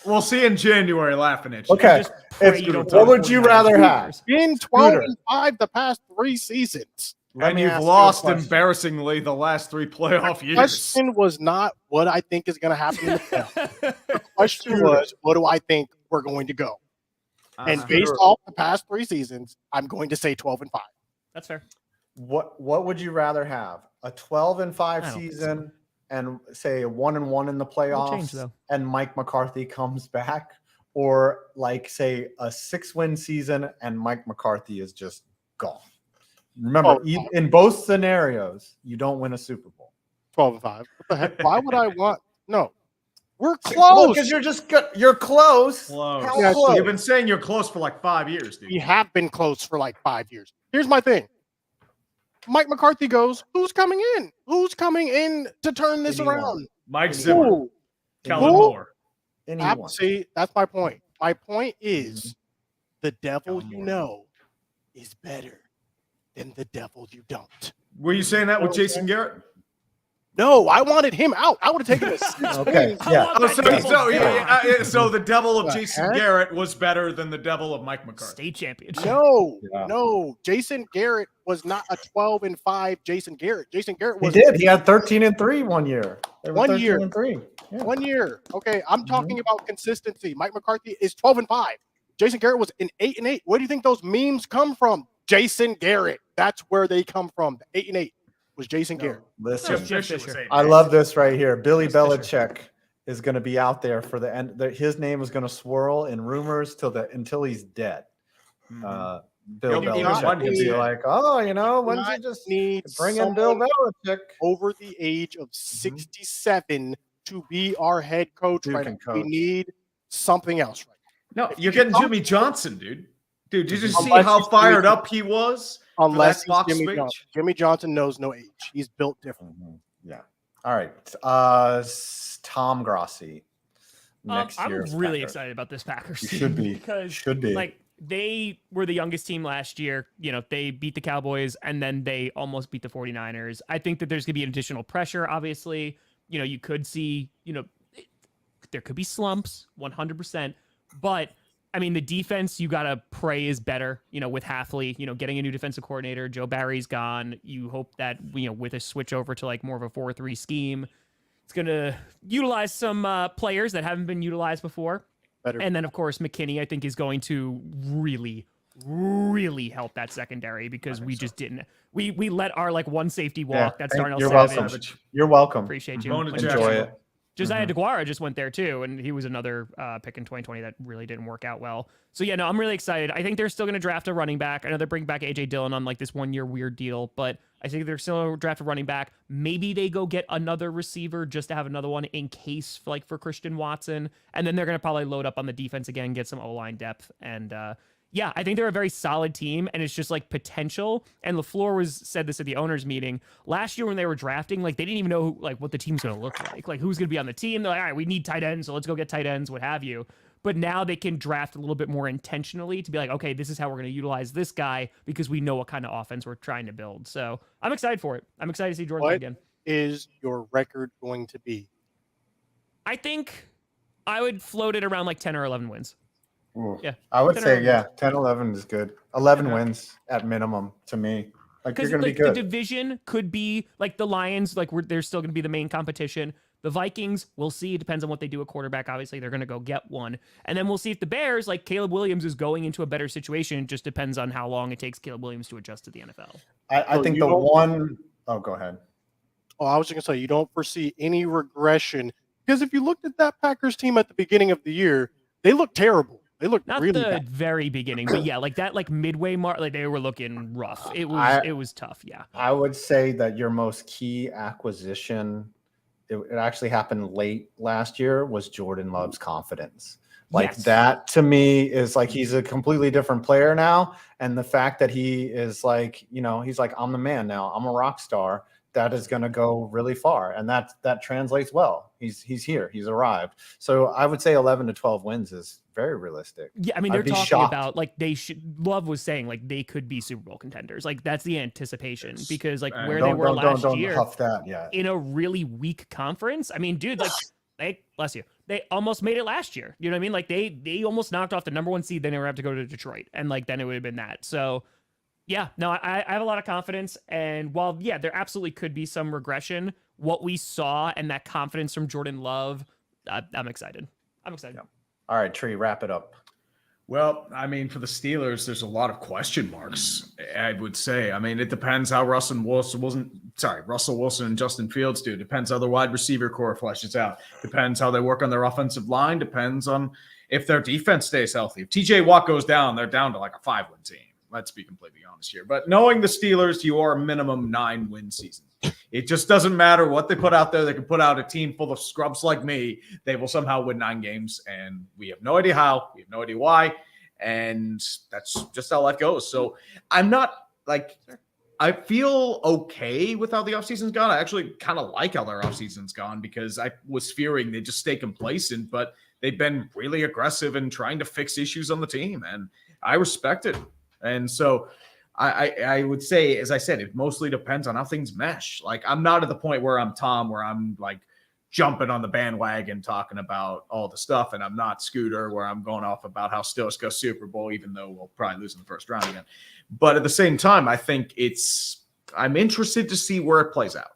We'll see in January laughing at you. Okay, what would you rather have? Been 12-5 the past 3 seasons. And you've lost embarrassingly the last 3 playoff years. The question was not what I think is going to happen in the playoffs. The question was, what do I think we're going to go? And based off the past 3 seasons, I'm going to say 12-5. That's fair. What would you rather have? A 12-5 season and say a 1-1 in the playoffs, and Mike McCarthy comes back, or like say a 6-win season and Mike McCarthy is just gone? Remember, in both scenarios, you don't win a Super Bowl. 12-5. What the heck? Why would I want? No, we're close. Because you're close. How close? You've been saying you're close for like 5 years, dude. We have been close for like 5 years. Here's my thing. Mike McCarthy goes, who's coming in? Who's coming in to turn this around? Mike Zimmer. Kellen Moore. See, that's my point. My point is the devil you know is better than the devil you don't. Were you saying that with Jason Garrett? No, I wanted him out. I would have taken this. Okay, yeah. So the devil of Jason Garrett was better than the devil of Mike McCarthy. State championship. No. Jason Garrett was not a 12-5 Jason Garrett. Jason Garrett was. He did. He had 13-3 one year. 1 year. 13-3. Yeah. 1 year. Okay, I'm talking about consistency. Mike McCarthy is 12-5. Jason Garrett was an 8-8. Where do you think those memes come from? Jason Garrett. That's where they come from. The 8-8 was Jason Garrett. Listen, I love this right here. Billy Belichick is going to be out there for the end. His name is going to swirl in rumors until he's dead. Bill Belichick will be like, when's he just bring in Bill Belichick over the age of 67 to be our head coach right now. We need something else right now. No, you're getting Jimmy Johnson, dude. Dude, did you see how fired up he was? Unless he's Jimmy Johnson. Jimmy Johnson knows no age. He's built different. Yeah. All right. Tom Grossi. Next I'm year's really Packers. excited about this Packers team. Should be. Because like they were the youngest team last year. They beat the Cowboys and then they almost beat the 49ers. I think that there's going to be an additional pressure, obviously. You could see, there could be slumps, 100%. But I mean, the defense, you got to pray is better, with Halfley, getting a new defensive coordinator. Joe Barry's gone. You hope that, with a switch over to like more of a 4-3 scheme, it's going to utilize some players that haven't been utilized before. And then, of course, McKinney, I think, is going to really, really help that secondary because we just didn't. We let our one safety walk. That's Darnell Savage. You're welcome. Appreciate you. Enjoy it. Josiah DeGuara just went there too, and he was another pick in 2020 that really didn't work out well. So yeah, no, I'm really excited. I think they're still going to draft a running back. I know they're bringing back AJ Dillon on this 1 year weird deal, but I think they're still going to draft a running back. Maybe they go get another receiver just to have another one in case for Christian Watson, and then they're going to probably load up on the defense again, get some O-line depth, and yeah, I think they're a very solid team, and it's just potential. And LaFleur said this at the owners meeting last year when they were drafting. They didn't even know what the team's going to look like who's going to be on the team. They're like, all right, we need tight ends, so let's go get tight ends, what have you. But now they can draft a little bit more intentionally to be like, okay, this is how we're going to utilize this guy because we know what kind of offense we're trying to build. So I'm excited for it. I'm excited to see Jordan again. What is your record going to be? I think I would float it around 10 or 11 wins. Ooh. Yeah, I would say 10-11 is good. 11 wins at minimum to me. You're going to be good. The division could be the Lions. They're still going to be the main competition. The Vikings, we'll see. It depends on what they do at quarterback. Obviously, they're going to go get one, and then we'll see if the Bears, Caleb Williams, is going into a better situation. It just depends on how long it takes Caleb Williams to adjust to the NFL. I think the one. Oh, go ahead. Oh, I was just going to say you don't foresee any regression because if you looked at that Packers team at the beginning of the year, they looked terrible. They looked Not really the bad. very beginning, but yeah, like that, like midway mark, like they were looking rough. It was tough. Yeah. I would say that your most key acquisition, it actually happened late last year, was Jordan Love's confidence. Like Yes. that to me is like he's a completely different player now. And the fact that he is like, he's like, I'm the man now. I'm a rock star. That is going to go really far. And that translates well. He's here. He's arrived. So I would say 11 to 12 wins is very realistic. Yeah, I mean, they're talking about like Love was saying like they could be Super Bowl contenders. Like that's the anticipation because like where they were last year huff that yet. In a really weak conference. I mean, dude, like bless you. They almost made it last year. You know what I mean? Like they almost knocked off the number 1 seed. Then they were have to go to Detroit, and like then it would have been that. So yeah, no, I have a lot of confidence. And while yeah, there absolutely could be some regression, what we saw and that confidence from Jordan Love, I'm excited. I'm excited. Yeah. All right, Tree, wrap it up. Well, I mean, for the Steelers, there's a lot of question marks, I would say. I mean, it depends how Russell Wilson and Justin Fields do. Depends how the wide receiver core fleshes out. Depends how they work on their offensive line. Depends on if their defense stays healthy. If TJ Watt goes down, they're down to like a 5-win team. Let's be completely honest here. But knowing the Steelers, you are a minimum 9-win season. It just doesn't matter what they put out there. They can put out a team full of scrubs like me. They will somehow win 9 games, and we have no idea how. We have no idea why, and that's just how life goes. So I'm not like – I feel okay with how the offseason's gone. I actually kind of like how their offseason's gone because I was fearing they'd just stay complacent, but they've been really aggressive in trying to fix issues on the team, and I respect it. And so – I would say, as I said, it mostly depends on how things mesh. Like, I'm not at the point where I'm Tom, where I'm like jumping on the bandwagon talking about all the stuff, and I'm not Scooter, where I'm going off about how Steelers go Super Bowl, even though we'll probably lose in the first round again. But at the same time, I think I'm interested to see where it plays out.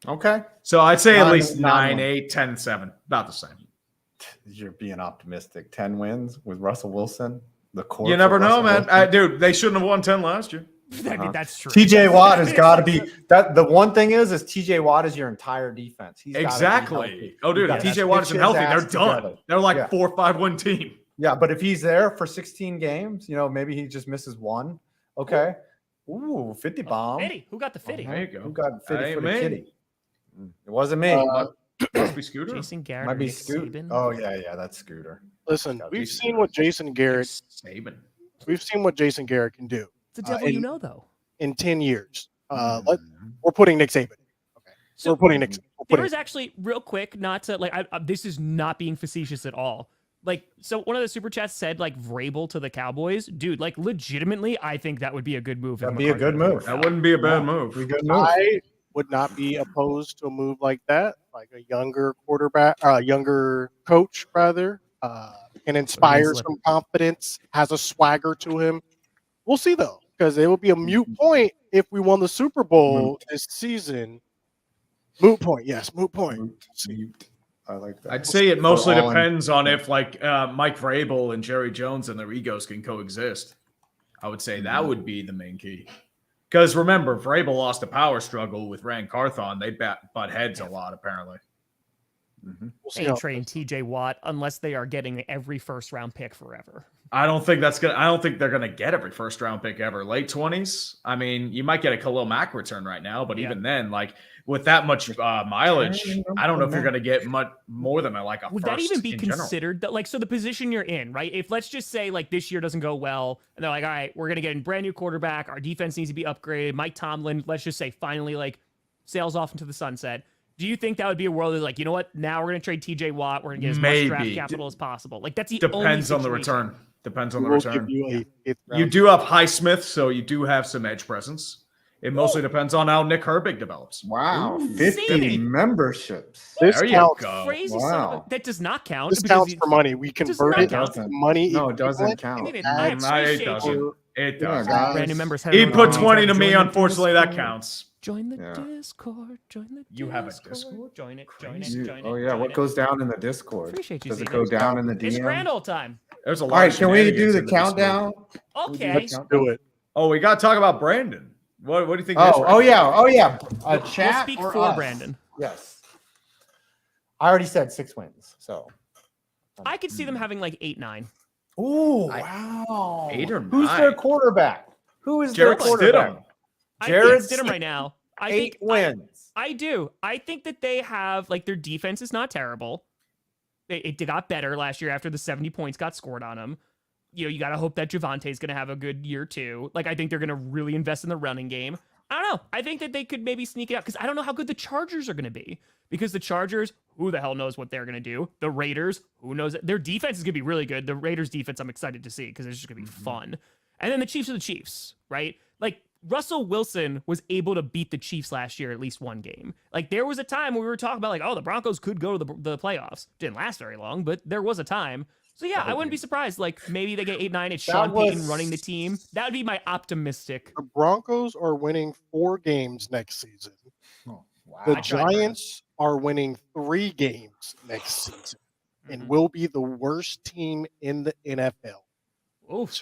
Okay. So I'd say at least 9-8, 10-7, about the same. You're being optimistic. 10 wins with Russell Wilson. You never know, man. Dude, they shouldn't have won 10 last year. I mean, that's true. TJ Watt has got to be that. The one thing is TJ Watt is your entire defense. He's exactly. Oh, dude, if TJ Watt isn't healthy, they're done. Together. They're like 4 or 5-win team. Yeah, but if he's there for 16 games, maybe he just misses one. Okay. Ooh, 50 bomb. 50. Who got the 50? There you go. Who got 50 for the kitty? It wasn't me. Must be Scooter. Jason Garrett. Might be Scooter. Oh yeah, that's Scooter. Listen, we've seen what Jason Garrett. We've seen what Jason Garrett can do. It's a devil though. In 10 years, we're putting Nick Saban. Okay, so we're putting Nick. There was actually real quick, not to like. This is not being facetious at all. Like, so one of the super chats said like Vrabel to the Cowboys, dude. Like, legitimately, I think that would be a good move. That'd be a good move. That wouldn't be a bad move. I would not be opposed to a move like that, like a younger quarterback, younger coach rather, can inspire some confidence, has a swagger to him. We'll see though, because it will be a moot point if we won the Super Bowl this season. Moot point, yes, moot point. I like that. I'd say it mostly depends on if like Mike Vrabel and Jerry Jones and their egos can coexist. I would say that would be the main key. Because remember, Vrabel lost a power struggle with Rand Carthon. They butt heads a lot, apparently. They ain't trading TJ Watt unless they are getting every first round pick forever. I don't think they're gonna get every first round pick ever. Late 20s. I mean, you might get a Khalil Mack return right now, but even then, like with that much mileage, I don't know if you're gonna get much more than like a. Would first that even be in considered like so? The position you're in, right? If let's just say like this year doesn't go well, and they're like, all right, we're gonna get a brand new quarterback. Our defense needs to be upgraded. Mike Tomlin, let's just say, finally like sails off into the sunset. Do you think that would be a world that's like, you know what? Now we're going to trade TJ Watt. We're going to get as much draft capital as possible. Like that's the depends on the return. Depends on the return. You do have Highsmith, so you do have some edge presence. It mostly depends on how Nick Herbig develops. Wow, 50 memberships. This counts. Crazy. Wow. That does not count. This counts for money. We convert it to money. No, it doesn't count. It doesn't. It does. Brand new members. He put 20 to me. Unfortunately, that counts. Join the Discord. Join the You have a Discord? Join it. Oh, yeah. What goes down in the Discord? Appreciate you. Does it go down in the DM? It's grand old time. There's a lot. All right, can we do the countdown? Okay. Let's do it. Oh, we got to talk about Brandon. What do you think? Oh, yeah. A chat we'll speak or for us? Brandon. Yes. I already said 6 wins, so. I could see them having like 8-9. Oh, wow. 8 or 9. Who's their quarterback? Who is Jarrett their quarterback? Stidham. Jared I think Stidham right now. I 8 think wins. I do. I think that they have, like, their defense is not terrible. It got better last year after the 70 points got scored on them. You know, you got to hope that Javante's going to have a good year too. Like, I think they're going to really invest in the running game. I don't know. I think that they could maybe sneak it out because I don't know how good the Chargers are going to be. Because the Chargers, who the hell knows what they're going to do? The Raiders, who knows? Their defense is going to be really good. The Raiders' defense, I'm excited to see because it's just going to be fun. And then the Chiefs are the Chiefs, right? Like, Russell Wilson was able to beat the Chiefs last year at least one game. Like, there was a time when we were talking about, like, oh, the Broncos could go to the playoffs. Didn't last very long, but there was a time. So, yeah, I wouldn't be surprised. Like, maybe they get 8-9. It's Sean Payton running the team. That would be my optimistic. The Broncos are winning 4 games next season. Oh, wow. The Giants are winning 3 games next season and will be the worst team in the NFL. Oof.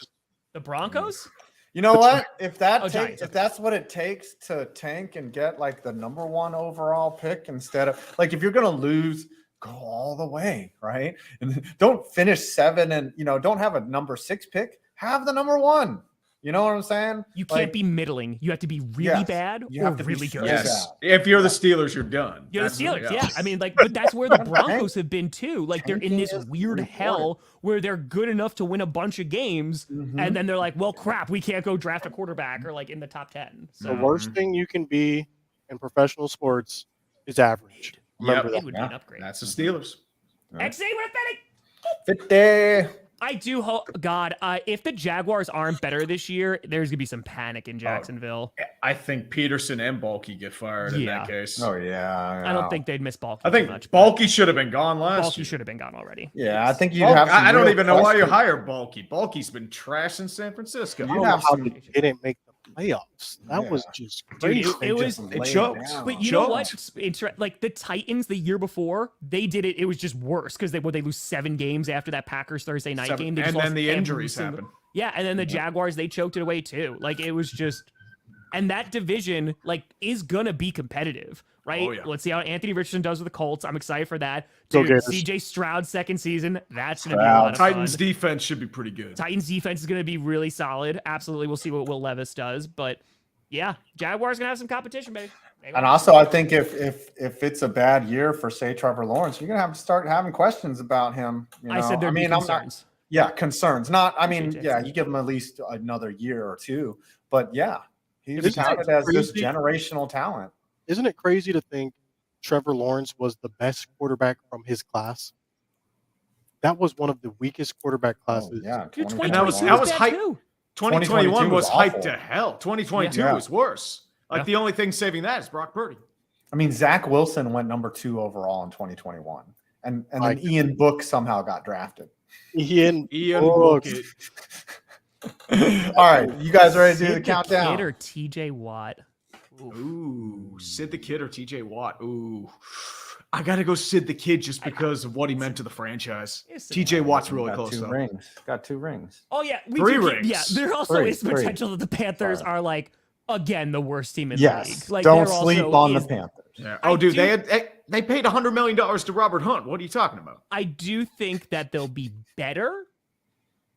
The Broncos? You know what? If Giants, if that's what it takes to tank and get like the number 1 overall pick instead of like if you're gonna lose, go all the way, right? And don't finish 7 and don't have a number 6 pick. Have the number 1. You know what I'm saying? You can't be middling. You have to be really bad or really good. Yes. If you're the Steelers, you're done. You're the Steelers, yeah. I mean, like, but that's where the Broncos have been too. Like, they're in this weird hell where they're good enough to win a bunch of games, and then they're like, well, crap, we can't go draft a quarterback or like in the top 10. So the worst thing you can be in professional sports is average. Remember it would be an upgrade. That's the Steelers. XC, we're betting. 50. I do hope, God, if the Jaguars aren't better this year, there's going to be some panic in Jacksonville. I think Peterson and Balky get fired in that case. Oh, yeah. I don't think they'd miss Balky. I think much, Balky should have been gone last year. Balky should have been gone already. Yeah, I think you'd have some I don't even know why you questions. hire Balky. Balky's been trash in San Francisco. You know how they didn't make the playoffs. That was just crazy. Dude, it choked. But you know what? Like the Titans the year before, they did it. It was just worse because they lose 7 games after that Packers Thursday night game. And then the injuries happened. Yeah, and then the Jaguars, they choked it away too. Like it was just, and that division like is gonna be competitive, right? Oh, yeah. Let's see how Anthony Richardson does with the Colts. I'm excited for that. Go Dude, Gators. CJ Stroud's second season, that's gonna be a lot of Titans fun. defense should be pretty good. Titans defense is gonna be really solid. Absolutely, we'll see what Will Levis does, but yeah, Jaguars gonna have some competition, baby. And also, I think if it's a bad year for, say, Trevor Lawrence, you're gonna have to start having questions about him. You know? I said there'd be concerns. Concerns. Not. I mean, you give him at least another year or 2. But yeah, he's touted as this generational talent. Isn't it crazy to think Trevor Lawrence was the best quarterback from his class? That was one of the weakest quarterback classes. Yeah, Dude, And that was hype. 2021 was hyped to hell. 2022 was worse. Like the only thing saving that is Brock Purdy. I mean, Zach Wilson went number 2 overall in 2021, and then Ian Book somehow got drafted. Ian Book. All right, you guys ready to do the countdown? Kid or TJ Watt? Ooh, Sid the Kid or TJ Watt? Ooh, I got to go Sid the Kid just because of what he meant to the franchise. TJ Watt's really close though. Got 2 rings. Oh yeah, 3 rings. Yeah, there also is Three. potential that the Panthers are like again the worst team in the Yes, league. Like, don't there sleep also on the is- Panthers. Yeah. Oh, dude, they paid $100 million to Robert Hunt. What are you talking about? I do think that they'll be better.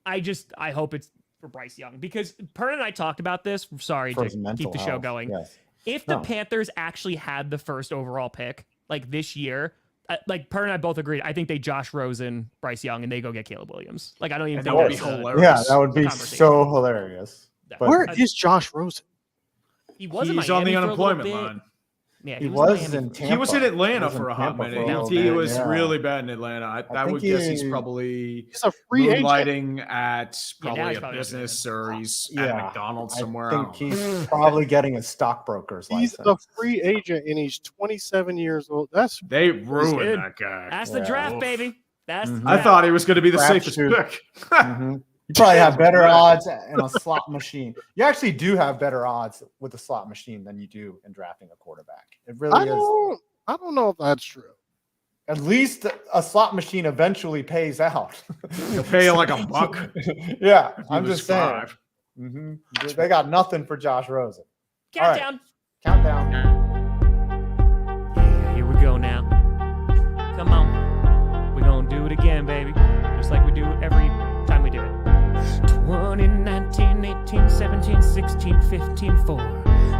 I hope it's for Bryce Young because Pern and I talked about this. Sorry For to his mental keep the show health, going. yes. If the Panthers actually had the first overall pick like this year, like Pern and I both agreed, I think they Josh Rosen, Bryce Young, and they go get Caleb Williams. Like I don't even And think that would be that's a- hilarious. Yeah, that would be conversation. so hilarious. Yeah. But Where is Josh Rosen? He was in He's on Miami the for a little unemployment bit. line. Yeah, he in was Miami. in Tampa. He was in Atlanta He was in for a hot Tampa minute. for a little He bit, was yeah. really I would think guess he's he- probably He's a free agent. moonlighting at now probably he's a probably business or he's at Yeah, McDonald's somewhere. I think he's probably getting a stockbroker's He's license. a free agent and he's 27 years old. That's They good. ruined that guy. That's the draft, baby. That's the Mhm. I draft. thought he was going to be the Crap safest shoot. pick. Mhm. You probably have better odds in a slot machine. You actually do have better odds with a slot machine than you do in drafting a quarterback. It really is. I don't know if that's true. At least a slot machine eventually pays out. He'll pay you like $1. Yeah, if he I'm was just saying. 5. They got nothing for Josh Rosen. Countdown. Countdown. Yeah, here we go now. Come on. We're going to do it again, baby. every time we do it. 20, 19, 18, 17, 16, 15, 4.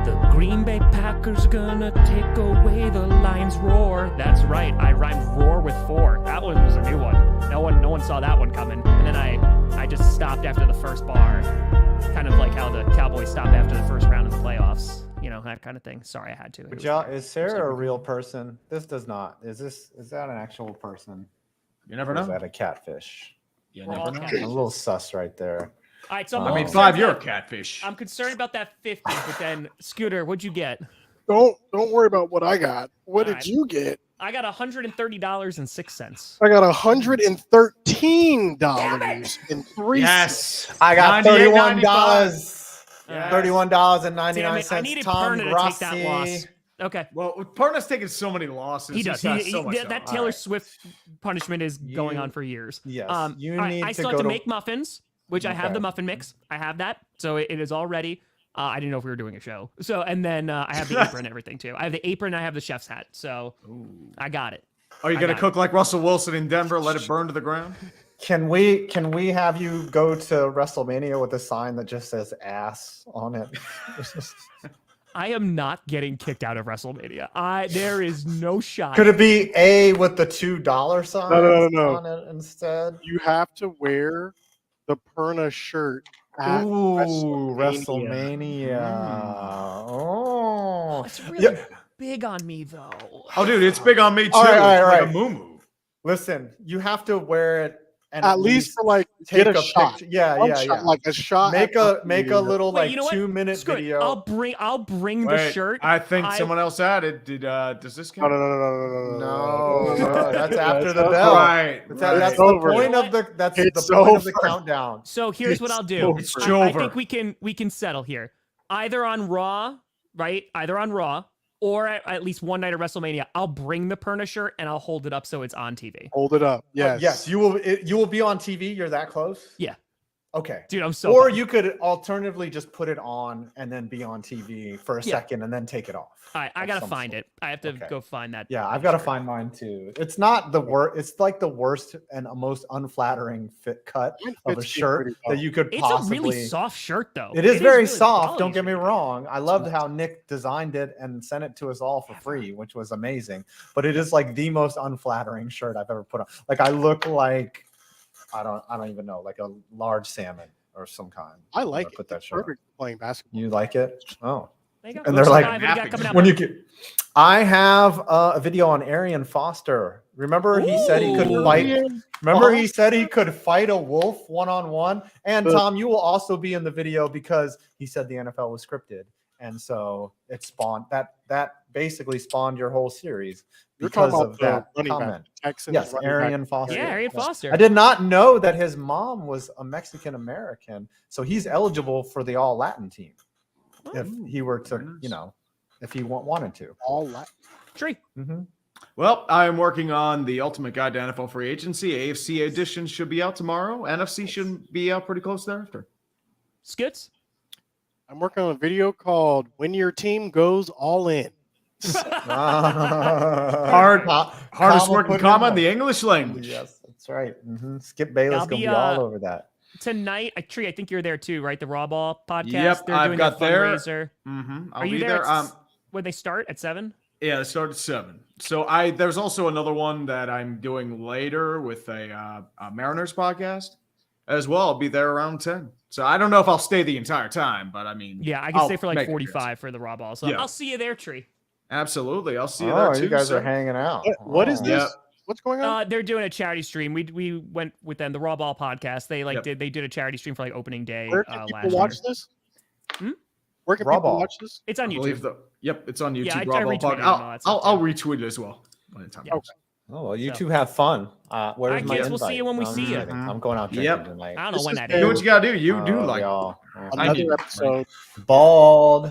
The Green Bay Packers gonna take away the Lions' roar. That's right, I rhymed roar with 4. That one was a new one. No one saw that one coming. And then I just stopped after the first bar. Kind of like how the Cowboys stopped after the first round of the playoffs. You know, that kind of thing. Sorry, I had to. Is Sarah a real person? This does not. Is that an actual person? You never know. Is that a catfish? You never know. A little sus right there. All right, so I mean, 5, you're a catfish. I'm concerned about that 50, but then Scooter, what'd you get? Don't worry about what I got. What did you get? I got $130.06. I got $113.03. Yes, I got $31. $31.99. I needed Tom Perna to Grossi. take that loss. Okay. Well, Perna's taken so many losses. He does. So much that Taylor Swift punishment is going on for years. Yes. I still have to make muffins, which I have the muffin mix. I have that, so it is all ready. I didn't know if we were doing a show. So, and then I have the apron and everything too. I have the apron. I have the chef's hat. So I got it. Are you going to cook like Russell Wilson in Denver? Let it burn to the ground? Can we have you go to WrestleMania with a sign that just says ass on it? I am not getting kicked out of WrestleMania. There is no shot. Could it be A with the $2 sign on it instead? You have to wear the Perna shirt at WrestleMania. Oh, it's really big on me though. Oh, dude, it's big on me too. All right. Like a moo-moo. Listen, you have to wear it. And at least for like get a shot. Picture. Yeah. Like a shot. Make a little Wait, you know 2-minute video. I'll bring the shirt. I think someone else added. Does this count? No. That's after the bell. Right. That's the point of the point of the countdown. So here's what I'll do. It's I think we can settle here. Either on Raw, right? Either on Raw. Or at least one night at WrestleMania, I'll bring the Perna shirt and I'll hold it up so it's on TV. Hold it up. Yes. Yes. You will be on TV. You're that close? Yeah. Okay. Dude, I'm so Or bad. you could alternatively just put it on and then be on TV for a second and then take it off. All right, I gotta find it. I have to go find that. Yeah, I've got to find mine too. It's not the worst. It's like the worst and most unflattering fit cut of a shirt that you could possibly. It's a really soft shirt though. It is very really soft. Don't get me wrong. I loved how Nick designed it and sent it to us all for free, which was amazing. But it is like the most unflattering shirt I've ever put on. Like I look like I don't even know, like a large salmon or some kind. I like it. Put that shirt perfect for playing basketball. You like it? Oh. And they're like, when you get. I have a video on Arian Foster. Remember, he said he could fight. Remember, he said he could fight a wolf one-on-one. And Tom, you will also be in the video because he said the NFL was scripted, and so it spawned that basically spawned your whole series because of that comment. Yes, Arian Foster. Yeah, Arian Foster. I did not know that his mom was a Mexican American, so he's eligible for the All Latin team. If he were to, if he wanted to. All Latin. Tree. Mm-hmm. Well, I am working on the Ultimate Guide to NFL Free Agency. AFC edition should be out tomorrow. NFC should be out pretty close thereafter. Skits. I'm working on a video called "When Your Team Goes All In." Hardest working comma in the English language. Yes, that's right. Mm-hmm. Skip Bayless gonna be all over that. Tonight, Tree, I think you're there too, right? The Raw Ball podcast. Yep, They're I've doing got a there. fundraiser. Mm-hmm. Are you there? When they start at 7? Yeah, they start at 7. So there's also another one that I'm doing later with a Mariners podcast as well. I'll be there around 10. So I don't know if I'll stay the entire time, but I mean, yeah, I can stay for like 45 for the Raw Ball. So I'll see you there, Tree. Absolutely, I'll see you there too. You guys are hanging out. What is this? What's going on? They're doing a charity stream. We went with them, the Raw Ball podcast. They did a charity stream for like opening day. Where can people watch this? Where can Raw people Ball. watch this? It's on YouTube. It's on YouTube. Yeah, Raw Ball podcast. I'll retweet it as well. Yeah. Okay. Oh well, you two have fun. Where's my invite? We'll see you when we see you. I'm going out drinking tonight. I don't know when that You know what is. you gotta do. You do like Another episode. Bald.